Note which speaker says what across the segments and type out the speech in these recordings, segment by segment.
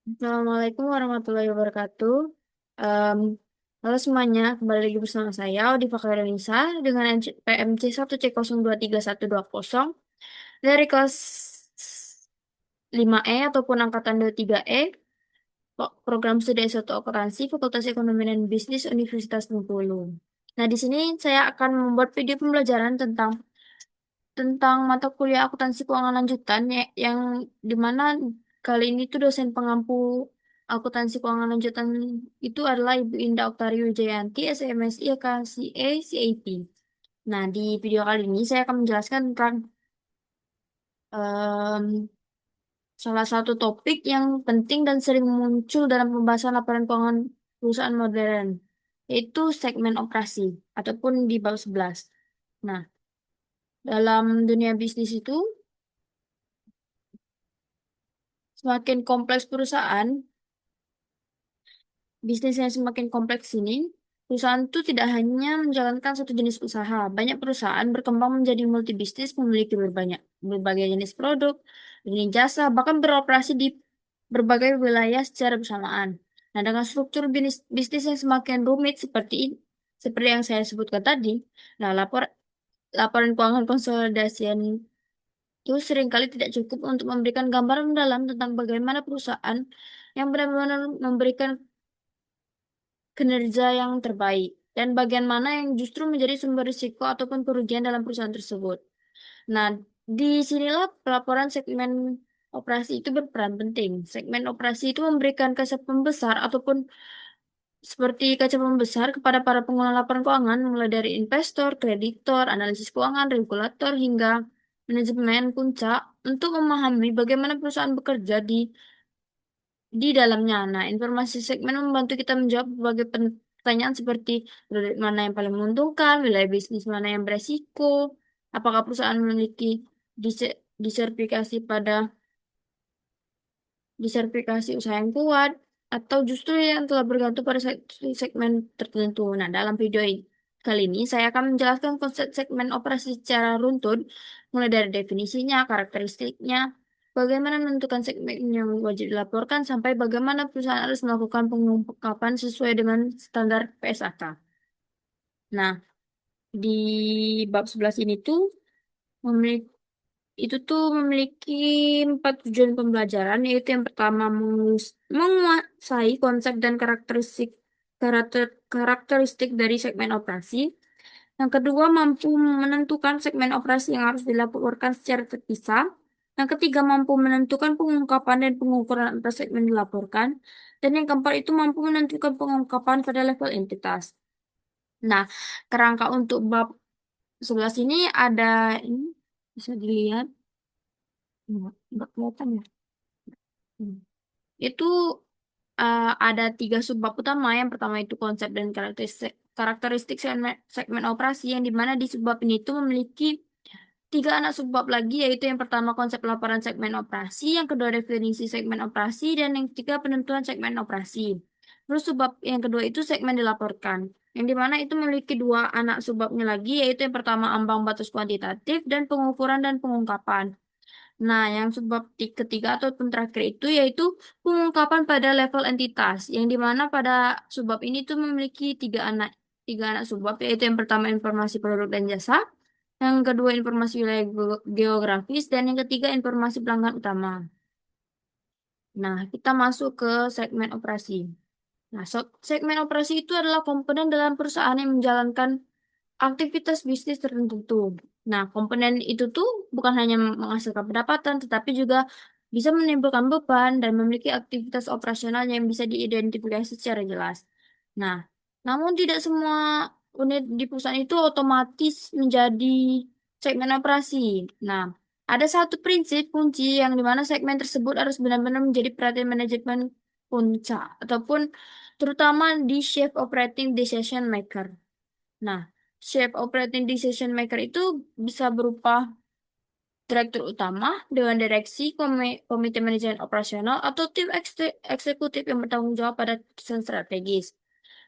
Speaker 1: Assalamualaikum warahmatullahi wabarakatuh. Em, Halo semuanya, kembali lagi bersama saya Odiva Kairunisa dengan PMC 1C023120 dari kelas 5E ataupun angkatan 23E, program studi S1 Akuntansi Fakultas Ekonomi dan Bisnis Universitas Bengkulu. Nah, di sini saya akan membuat video pembelajaran tentang mata kuliah akuntansi keuangan lanjutan yang dimana kali ini tuh dosen pengampu akuntansi keuangan lanjutan itu adalah Ibu Indah Oktario Jayanti, SMSI, KCA, CAP. Nah, di video kali ini saya akan menjelaskan tentang em, salah satu topik yang penting dan sering muncul dalam pembahasan laporan keuangan perusahaan modern, yaitu segmen operasi ataupun di bab 11. Nah, dalam dunia bisnis itu semakin kompleks perusahaan, bisnis yang semakin kompleks ini, perusahaan itu tidak hanya menjalankan satu jenis usaha. Banyak perusahaan berkembang menjadi multibisnis, memiliki berbagai jenis produk, jenis jasa, bahkan beroperasi di berbagai wilayah secara bersamaan. Nah, dengan struktur bisnis yang semakin rumit seperti yang saya sebutkan tadi, nah laporan keuangan konsolidasian itu seringkali tidak cukup untuk memberikan gambaran mendalam tentang bagaimana perusahaan yang benar-benar memberikan kinerja yang terbaik, dan bagian mana yang justru menjadi sumber risiko ataupun kerugian dalam perusahaan tersebut. Nah, disinilah pelaporan segmen operasi itu berperan penting. Segmen operasi itu memberikan kaca pembesar ataupun seperti kaca pembesar kepada para pengelola laporan keuangan, mulai dari investor, kreditor, analisis keuangan, regulator, hingga manajemen puncak untuk memahami bagaimana perusahaan bekerja di dalamnya. Nah, informasi segmen membantu kita menjawab berbagai pertanyaan seperti produk mana yang paling menguntungkan, wilayah bisnis mana yang beresiko, apakah perusahaan memiliki disertifikasi pada disertifikasi usaha yang kuat, atau justru yang telah bergantung pada segmen tertentu. Nah, dalam video kali ini saya akan menjelaskan konsep segmen operasi secara runtun, mulai dari definisinya, karakteristiknya, bagaimana menentukan segmen yang wajib dilaporkan, sampai bagaimana perusahaan harus melakukan pengungkapan sesuai dengan standar PSAK. Nah, di bab 11 ini tuh memiliki itu tuh memiliki 4 tujuan pembelajaran, yaitu yang pertama menguasai konsep dan karakteristik dari segmen operasi. Yang kedua, mampu menentukan segmen operasi yang harus dilaporkan secara terpisah. Yang ketiga, mampu menentukan pengungkapan dan pengukuran atas segmen dilaporkan. Dan yang keempat itu mampu menentukan pengungkapan pada level entitas. Nah, kerangka untuk bab 11 ini ada ini bisa dilihat. Nggak kelihatan ya. Hmm. Itu ada 3 subbab utama. Yang pertama itu konsep dan karakteristik segmen operasi, yang dimana di subbab ini itu memiliki 3 anak subbab lagi, yaitu yang pertama konsep laporan segmen operasi, yang kedua definisi segmen operasi, dan yang ketiga penentuan segmen operasi. Terus subbab yang kedua itu segmen dilaporkan, yang dimana itu memiliki 2 anak subbabnya lagi, yaitu yang pertama ambang batas kuantitatif dan pengukuran dan pengungkapan. Nah, yang ketiga ataupun terakhir itu yaitu pengungkapan pada level entitas, yang dimana pada subbab ini tuh memiliki tiga anak subbab, yaitu yang pertama informasi produk dan jasa, yang kedua informasi wilayah geografis, dan yang ketiga informasi pelanggan utama. Nah, kita masuk ke segmen operasi. Nah, segmen operasi itu adalah komponen dalam perusahaan yang menjalankan aktivitas bisnis tertentu. Nah, komponen itu tuh bukan hanya menghasilkan pendapatan, tetapi juga bisa menimbulkan beban dan memiliki aktivitas operasional yang bisa diidentifikasi secara jelas. Nah, namun tidak semua unit di perusahaan itu otomatis menjadi segmen operasi. Nah, ada satu prinsip kunci yang dimana segmen tersebut harus benar-benar menjadi perhatian manajemen puncak, ataupun terutama di Chief Operating Decision Maker. Nah, Chief Operating Decision Maker itu bisa berupa direktur utama, dewan direksi, komite manajemen operasional, atau tim eksekutif yang bertanggung jawab pada keputusan strategis.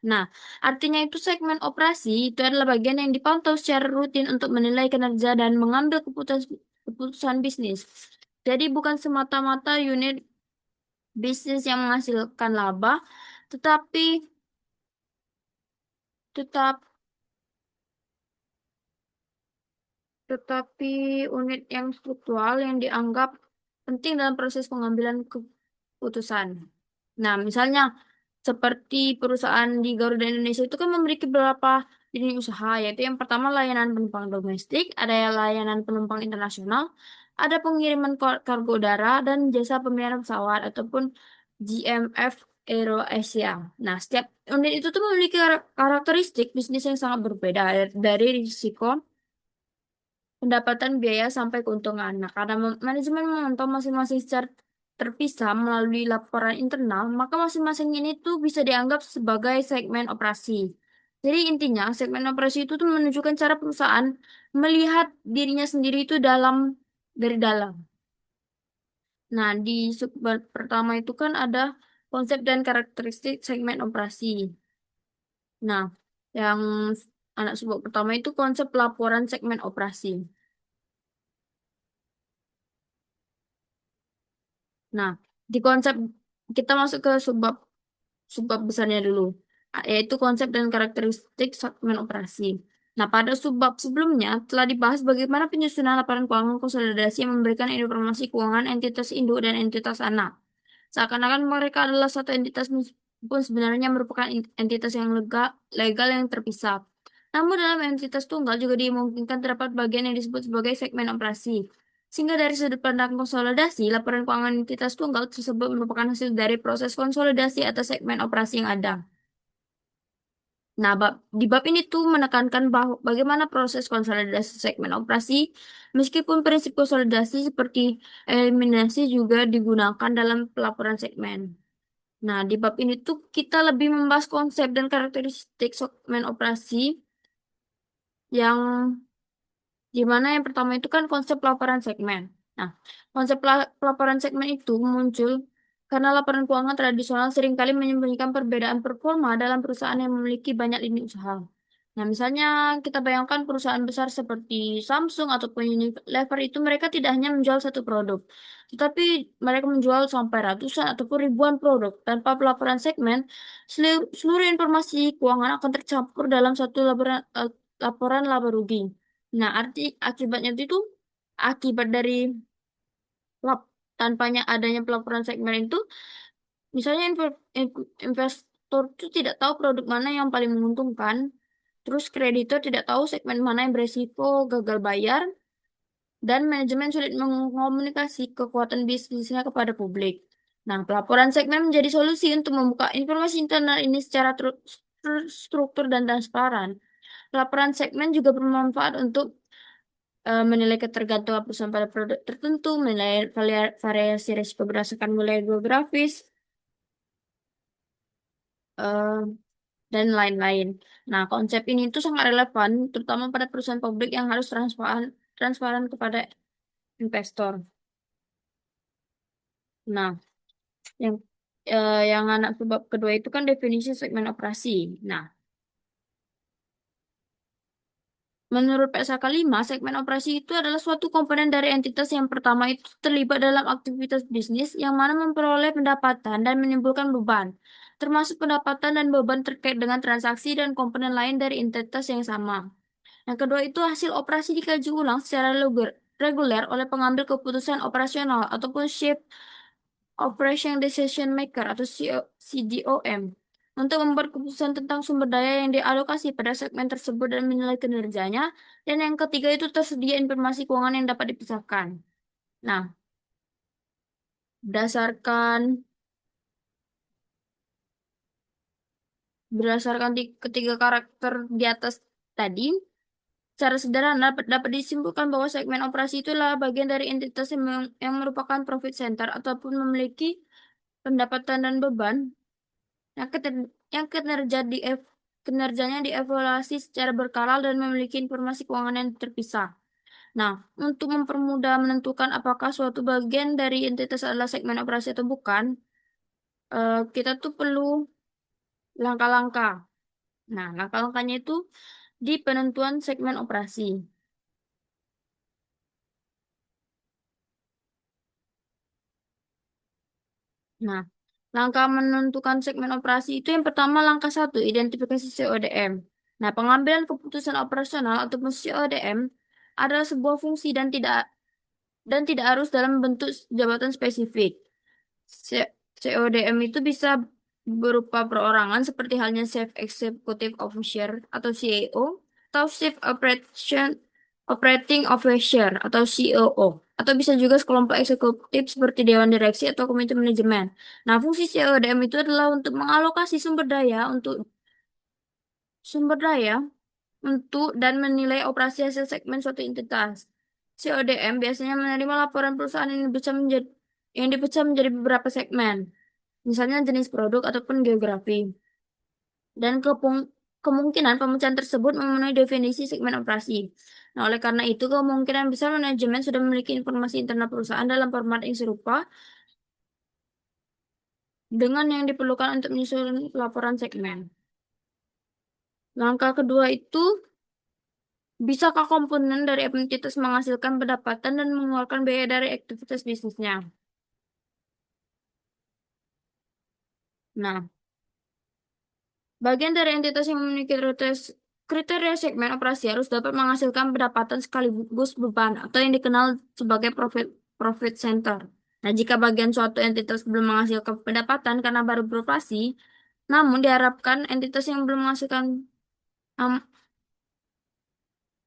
Speaker 1: Nah, artinya itu segmen operasi itu adalah bagian yang dipantau secara rutin untuk menilai kinerja dan mengambil keputusan bisnis. Jadi bukan semata-mata unit bisnis yang menghasilkan laba, tetapi tetap tetapi unit yang struktural yang dianggap penting dalam proses pengambilan keputusan. Nah, misalnya seperti perusahaan di Garuda Indonesia itu kan memiliki beberapa jenis usaha, yaitu yang pertama layanan penumpang domestik, ada layanan penumpang internasional, ada pengiriman kargo udara, dan jasa pemeliharaan pesawat ataupun GMF Aero Asia. Nah, setiap unit itu tuh memiliki karakteristik bisnis yang sangat berbeda dari risiko pendapatan biaya sampai keuntungan. Nah, karena manajemen memantau masing-masing secara terpisah melalui laporan internal, maka masing-masing ini tuh bisa dianggap sebagai segmen operasi. Jadi intinya, segmen operasi itu tuh menunjukkan cara perusahaan melihat dirinya sendiri itu dari dalam. Nah, di subbab pertama itu kan ada konsep dan karakteristik segmen operasi. Nah, yang anak subbab pertama itu konsep laporan segmen operasi. Nah, di konsep kita masuk ke subbab besarnya dulu, yaitu konsep dan karakteristik segmen operasi. Nah, pada subbab sebelumnya telah dibahas bagaimana penyusunan laporan keuangan konsolidasi yang memberikan informasi keuangan entitas induk dan entitas anak. Seakan-akan mereka adalah satu entitas meskipun sebenarnya merupakan entitas yang legal yang terpisah. Namun dalam entitas tunggal juga dimungkinkan terdapat bagian yang disebut sebagai segmen operasi. Sehingga dari sudut pandang konsolidasi, laporan keuangan entitas tunggal tersebut merupakan hasil dari proses konsolidasi atas segmen operasi yang ada. Nah, di bab ini tuh menekankan bahwa bagaimana proses konsolidasi segmen operasi, meskipun prinsip konsolidasi seperti eliminasi juga digunakan dalam pelaporan segmen. Nah, di bab ini tuh kita lebih membahas konsep dan karakteristik segmen operasi yang di mana yang pertama itu kan konsep laporan segmen. Nah, konsep pelaporan segmen itu muncul karena laporan keuangan tradisional seringkali menyembunyikan perbedaan performa dalam perusahaan yang memiliki banyak lini usaha. Nah, misalnya kita bayangkan perusahaan besar seperti Samsung ataupun Unilever itu mereka tidak hanya menjual satu produk, tetapi mereka menjual sampai ratusan ataupun ribuan produk. Tanpa pelaporan segmen, seluruh informasi keuangan akan tercampur dalam satu laporan laba rugi. Nah, akibatnya itu akibat dari lap, tanpanya adanya pelaporan segmen itu, misalnya investor itu tidak tahu produk mana yang paling menguntungkan, terus kreditor tidak tahu segmen mana yang beresiko gagal bayar, dan manajemen sulit mengomunikasi kekuatan bisnisnya kepada publik. Nah, pelaporan segmen menjadi solusi untuk membuka informasi internal ini secara struktur dan transparan. Laporan segmen juga bermanfaat untuk menilai ketergantungan perusahaan pada produk tertentu, menilai variasi risiko berdasarkan wilayah geografis, eh, dan lain-lain. Nah, konsep ini itu sangat relevan, terutama pada perusahaan publik yang harus transparan kepada investor. Nah, yang yang anak sebab kedua itu kan definisi segmen operasi. Nah, menurut PSAK 5, segmen operasi itu adalah suatu komponen dari entitas yang pertama itu terlibat dalam aktivitas bisnis yang mana memperoleh pendapatan dan menimbulkan beban, termasuk pendapatan dan beban terkait dengan transaksi dan komponen lain dari entitas yang sama. Yang kedua itu hasil operasi dikaji ulang secara reguler oleh pengambil keputusan operasional ataupun Chief Operation Decision Maker atau CDOM untuk membuat keputusan tentang sumber daya yang dialokasi pada segmen tersebut dan menilai kinerjanya. Dan yang ketiga itu tersedia informasi keuangan yang dapat dipisahkan. Nah, berdasarkan berdasarkan ketiga karakter di atas tadi, secara sederhana dapat disimpulkan bahwa segmen operasi itulah bagian dari entitas yang merupakan profit center ataupun memiliki pendapatan dan beban yang, yang kinerjanya dievaluasi secara berkala dan memiliki informasi keuangan yang terpisah. Nah, untuk mempermudah menentukan apakah suatu bagian dari entitas adalah segmen operasi atau bukan, kita tuh perlu langkah-langkah. Nah, langkah-langkahnya itu di penentuan segmen operasi. Nah, langkah menentukan segmen operasi itu yang pertama langkah satu, identifikasi CODM. Nah, pengambilan keputusan operasional ataupun CODM adalah sebuah fungsi dan tidak harus dalam bentuk jabatan spesifik. C- CODM itu bisa berupa perorangan seperti halnya Chief Executive Officer atau CEO atau Chief Operating Officer atau COO atau bisa juga sekelompok eksekutif seperti dewan direksi atau komite manajemen. Nah, fungsi CODM itu adalah untuk mengalokasi sumber daya untuk dan menilai operasi hasil segmen suatu entitas. CODM biasanya menerima laporan perusahaan yang dipecah menjadi beberapa segmen, misalnya jenis produk ataupun geografi. Dan kemungkinan pemecahan tersebut memenuhi definisi segmen operasi. Nah, oleh karena itu, kemungkinan besar manajemen sudah memiliki informasi internal perusahaan dalam format yang serupa dengan yang diperlukan untuk menyusun laporan segmen. Langkah kedua itu, bisakah komponen dari entitas menghasilkan pendapatan dan mengeluarkan biaya dari aktivitas bisnisnya? Nah, bagian dari entitas yang memiliki kriteria segmen operasi harus dapat menghasilkan pendapatan sekaligus beban atau yang dikenal sebagai profit center. Nah, jika bagian suatu entitas belum menghasilkan pendapatan karena baru beroperasi, namun diharapkan entitas yang belum menghasilkan am-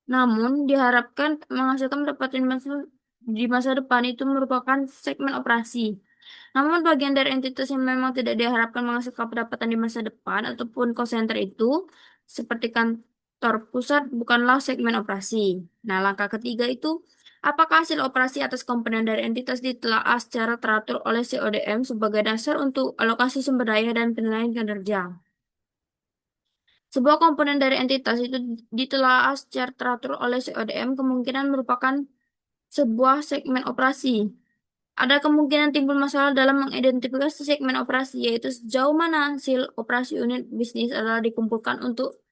Speaker 1: namun diharapkan menghasilkan pendapatan di masa depan itu merupakan segmen operasi. Namun bagian dari entitas yang memang tidak diharapkan menghasilkan pendapatan di masa depan ataupun cost center itu seperti kantor pusat bukanlah segmen operasi. Nah, langkah ketiga itu apakah hasil operasi atas komponen dari entitas ditelaah secara teratur oleh CODM sebagai dasar untuk alokasi sumber daya dan penilaian kinerja. Sebuah komponen dari entitas itu ditelaah secara teratur oleh CODM kemungkinan merupakan sebuah segmen operasi. Ada kemungkinan timbul masalah dalam mengidentifikasi segmen operasi, yaitu sejauh mana hasil operasi unit bisnis adalah dikumpulkan untuk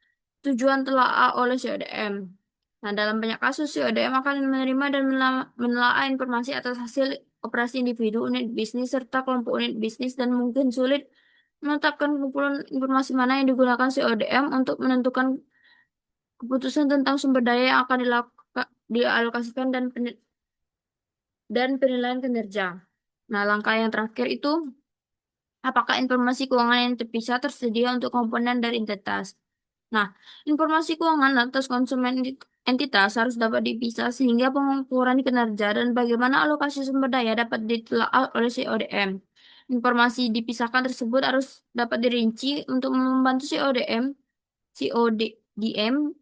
Speaker 1: tujuan telaah oleh CODM. Nah, dalam banyak kasus, CODM akan menerima dan menelaah informasi atas hasil operasi individu, unit bisnis, serta kelompok unit bisnis, dan mungkin sulit menetapkan kumpulan informasi mana yang digunakan CODM untuk menentukan keputusan tentang sumber daya yang akan dialokasikan dan penilaian kinerja. Nah, langkah yang terakhir itu, apakah informasi keuangan yang terpisah tersedia untuk komponen dari entitas? Nah, informasi keuangan atas konsumen entitas harus dapat dipisah sehingga pengukuran kinerja dan bagaimana alokasi sumber daya dapat ditelaah oleh CODM. Informasi dipisahkan tersebut harus dapat dirinci untuk membantu CODM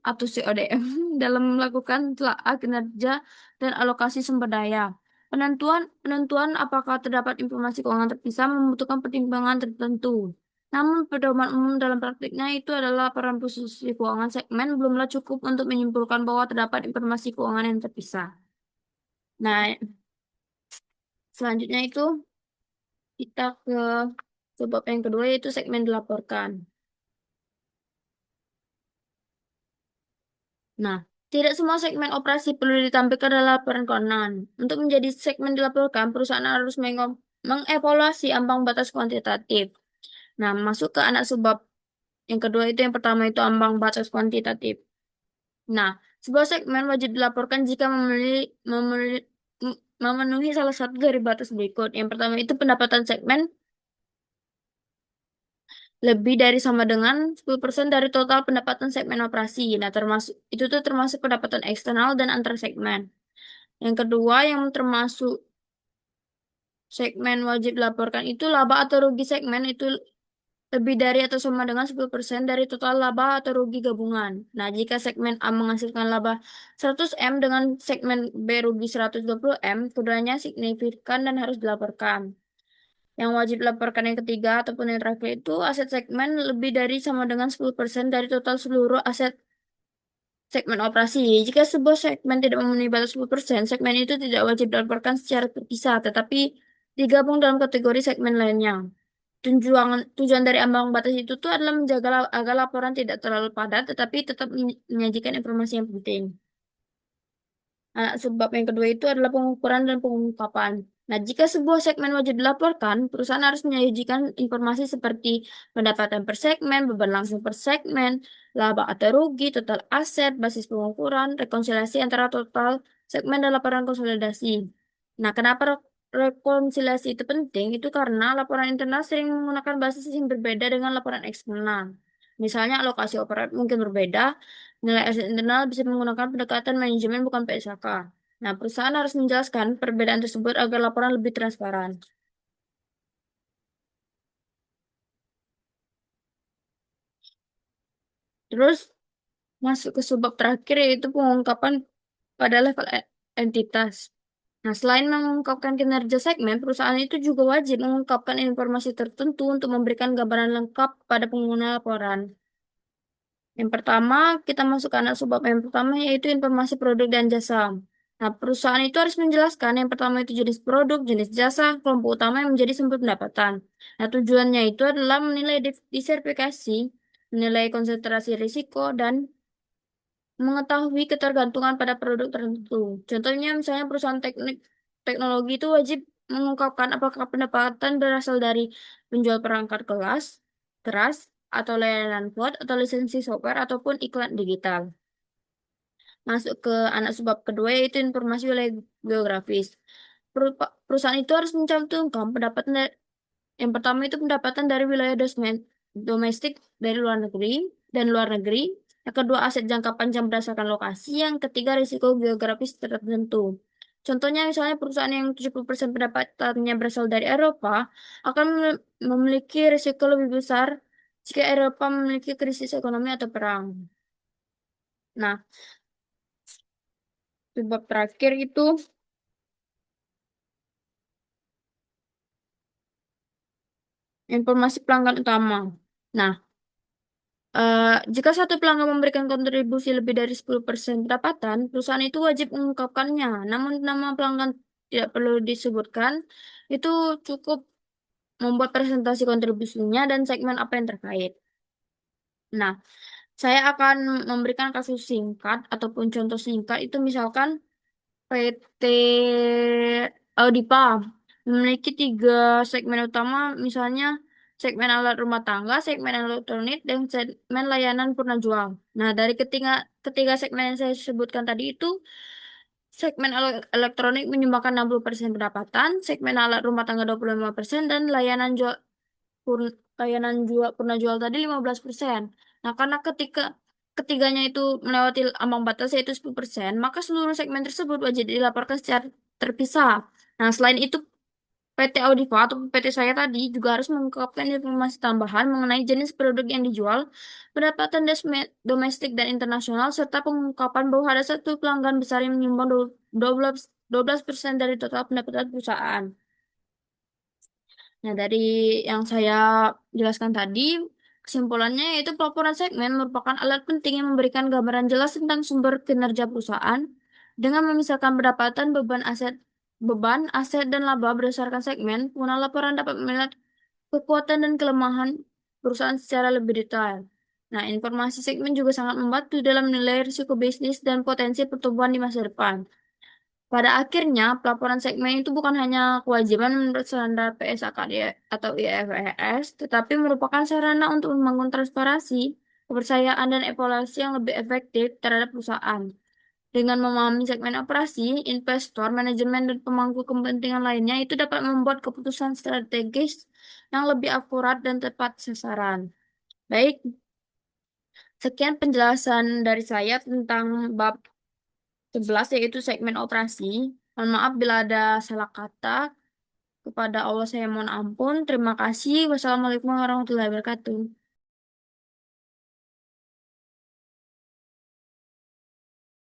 Speaker 1: atau CODM dalam melakukan telaah kinerja dan alokasi sumber daya. Penentuan apakah terdapat informasi keuangan terpisah membutuhkan pertimbangan tertentu. Namun pedoman umum dalam praktiknya itu adalah peran posisi keuangan segmen belumlah cukup untuk menyimpulkan bahwa terdapat informasi keuangan yang terpisah. Nah, selanjutnya itu kita ke bab yang kedua yaitu segmen dilaporkan. Nah, tidak semua segmen operasi perlu ditampilkan dalam laporan keuangan. Untuk menjadi segmen dilaporkan, perusahaan harus mengevaluasi ambang batas kuantitatif. Nah, masuk ke anak subbab yang kedua itu yang pertama itu ambang batas kuantitatif. Nah, sebuah segmen wajib dilaporkan jika memenuhi salah satu dari batas berikut. Yang pertama itu pendapatan segmen lebih dari sama dengan 10% dari total pendapatan segmen operasi. Nah, termasuk pendapatan eksternal dan antar segmen. Yang kedua yang termasuk segmen wajib dilaporkan itu laba atau rugi segmen itu lebih dari atau sama dengan 10% dari total laba atau rugi gabungan. Nah, jika segmen A menghasilkan laba 100 M dengan segmen B rugi 120 M, keduanya signifikan dan harus dilaporkan. Yang wajib dilaporkan yang ketiga ataupun yang terakhir itu aset segmen lebih dari sama dengan 10% dari total seluruh aset segmen operasi. Jika sebuah segmen tidak memenuhi batas 10%, segmen itu tidak wajib dilaporkan secara terpisah, tetapi digabung dalam kategori segmen lainnya. Tujuan dari ambang batas itu tuh adalah menjaga agar laporan tidak terlalu padat, tetapi tetap menyajikan informasi yang penting. Nah, sebab yang kedua itu adalah pengukuran dan pengungkapan. Nah, jika sebuah segmen wajib dilaporkan, perusahaan harus menyajikan informasi seperti pendapatan per segmen, beban langsung per segmen, laba atau rugi, total aset, basis pengukuran, rekonsiliasi antara total segmen dan laporan konsolidasi. Nah, kenapa rekonsiliasi itu penting? Itu karena laporan internal sering menggunakan basis yang berbeda dengan laporan eksternal. Misalnya alokasi operat mungkin berbeda, nilai aset internal bisa menggunakan pendekatan manajemen bukan PSAK. Nah, perusahaan harus menjelaskan perbedaan tersebut agar laporan lebih transparan. Terus masuk ke subbab terakhir yaitu pengungkapan pada level entitas. Nah, selain mengungkapkan kinerja segmen, perusahaan itu juga wajib mengungkapkan informasi tertentu untuk memberikan gambaran lengkap pada pengguna laporan. Yang pertama, kita masuk ke anak subbab yang pertama yaitu informasi produk dan jasa. Nah, perusahaan itu harus menjelaskan yang pertama itu jenis produk, jenis jasa, kelompok utama yang menjadi sumber pendapatan. Nah, tujuannya itu adalah menilai diversifikasi, menilai konsentrasi risiko, dan mengetahui ketergantungan pada produk tertentu. Contohnya misalnya perusahaan teknologi itu wajib mengungkapkan apakah pendapatan berasal dari penjual perangkat keras, atau layanan cloud, atau lisensi software, ataupun iklan digital. Masuk ke anak sebab kedua yaitu informasi wilayah geografis. Perusahaan itu harus mencantumkan pendapatan yang pertama itu pendapatan dari wilayah domestik dari luar negeri dan luar negeri. Yang kedua aset jangka panjang berdasarkan lokasi. Yang ketiga risiko geografis tertentu. Contohnya misalnya perusahaan yang 70% pendapatannya berasal dari Eropa akan memiliki risiko lebih besar jika Eropa memiliki krisis ekonomi atau perang. Nah, sebab terakhir itu informasi pelanggan utama. Nah, jika satu pelanggan memberikan kontribusi lebih dari 10% pendapatan, perusahaan itu wajib mengungkapkannya. Namun nama pelanggan tidak perlu disebutkan. Itu cukup membuat presentasi kontribusinya dan segmen apa yang terkait. Nah, saya akan memberikan kasus singkat ataupun contoh singkat itu misalkan PT Audipa memiliki tiga segmen utama, misalnya segmen alat rumah tangga, segmen elektronik, dan segmen layanan purna jual. Nah, dari ketiga segmen yang saya sebutkan tadi itu, segmen elektronik menyumbangkan 60% pendapatan, segmen alat rumah tangga 25%, dan layanan jual purna jual tadi 15%. Nah, karena ketiganya itu melewati ambang batas yaitu 10%, maka seluruh segmen tersebut wajib dilaporkan secara terpisah. Nah, selain itu PT Audiva atau PT saya tadi juga harus mengungkapkan informasi tambahan mengenai jenis produk yang dijual, pendapatan domestik dan internasional, serta pengungkapan bahwa ada satu pelanggan besar yang menyumbang 12% dari total pendapatan perusahaan. Nah, dari yang saya jelaskan tadi, kesimpulannya yaitu pelaporan segmen merupakan alat penting yang memberikan gambaran jelas tentang sumber kinerja perusahaan dengan memisahkan pendapatan, beban, aset, dan laba berdasarkan segmen. Pengguna laporan dapat melihat kekuatan dan kelemahan perusahaan secara lebih detail. Nah, informasi segmen juga sangat membantu dalam menilai risiko bisnis dan potensi pertumbuhan di masa depan. Pada akhirnya, pelaporan segmen itu bukan hanya kewajiban menurut standar PSAKD atau IFRS, tetapi merupakan sarana untuk membangun transparansi, kepercayaan, dan evaluasi yang lebih efektif terhadap perusahaan. Dengan memahami segmen operasi, investor, manajemen, dan pemangku kepentingan lainnya, itu dapat membuat keputusan strategis yang lebih akurat dan tepat sasaran. Baik, sekian penjelasan dari saya tentang bab 11 yaitu segmen operasi. Mohon maaf bila ada salah kata. Kepada Allah saya mohon ampun. Terima kasih. Wassalamualaikum warahmatullahi wabarakatuh.